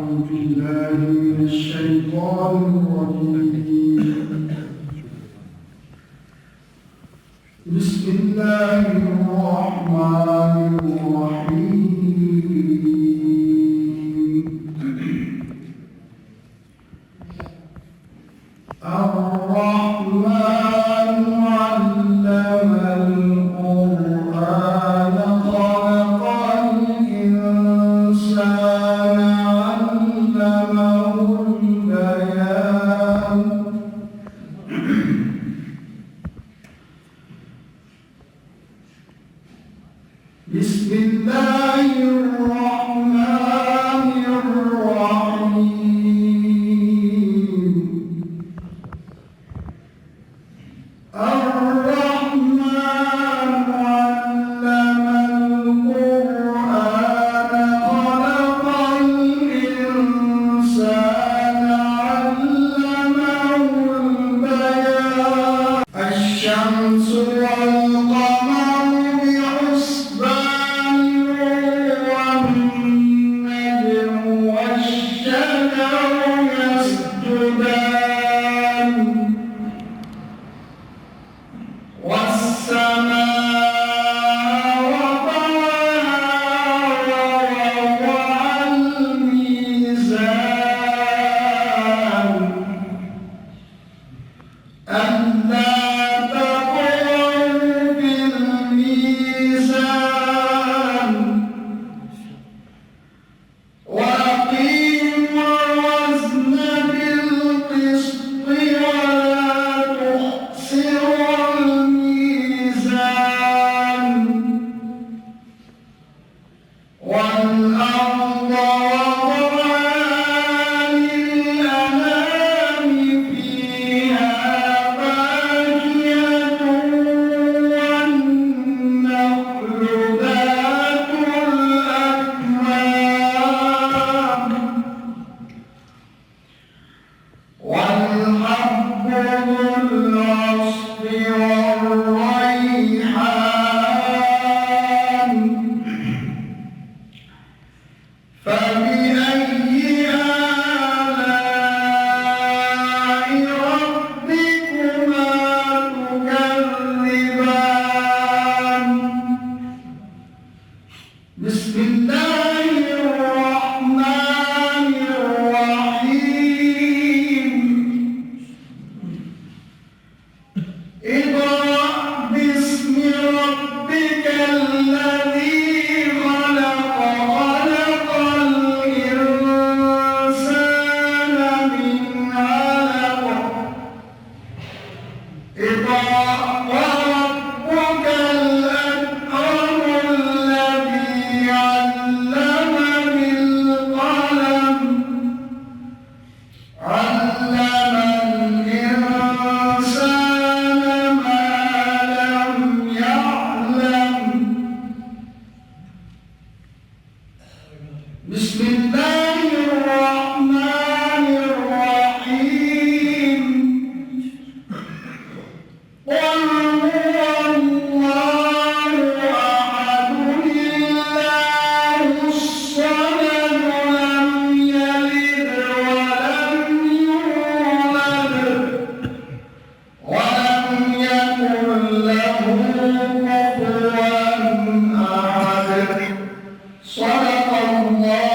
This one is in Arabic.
بالله من الشيطان الرجيم. بسم الله الرحمن الرحيم. الرحمن علم القرآن خلق الإنسان علمه البيان. بسم الله الرحمن الرحيم. الرحمن علم القرآن خلق الإنسان علمه البيان. الشمس والقمر بحسبان والنجم والشجر يسجدان والسماء رفعها ووضع الميزان ألا تطغوا في الميزان وأقيموا الوزن بالقسط ولا تخسروا الميزان والأرض وضعها للأنام فيها فاكهة والنخل ذات الأكمام والحب ذو العصف والريحان. فبأي آلاء ربكما تكذبان. بسم الله الرحمن الرحيم. اقرأ باسم ربك الذي خلق خلق الإنسان من علق. اقرأ وربك الأكرم الذي علم بالقلم علم الإنسان ما لم يعلم. بسم الله الرحمن الرحيم. قل هو الله أحد الله الصمد لم يلد ولم يولد ولم يكن له كفوا أحد. صدق الله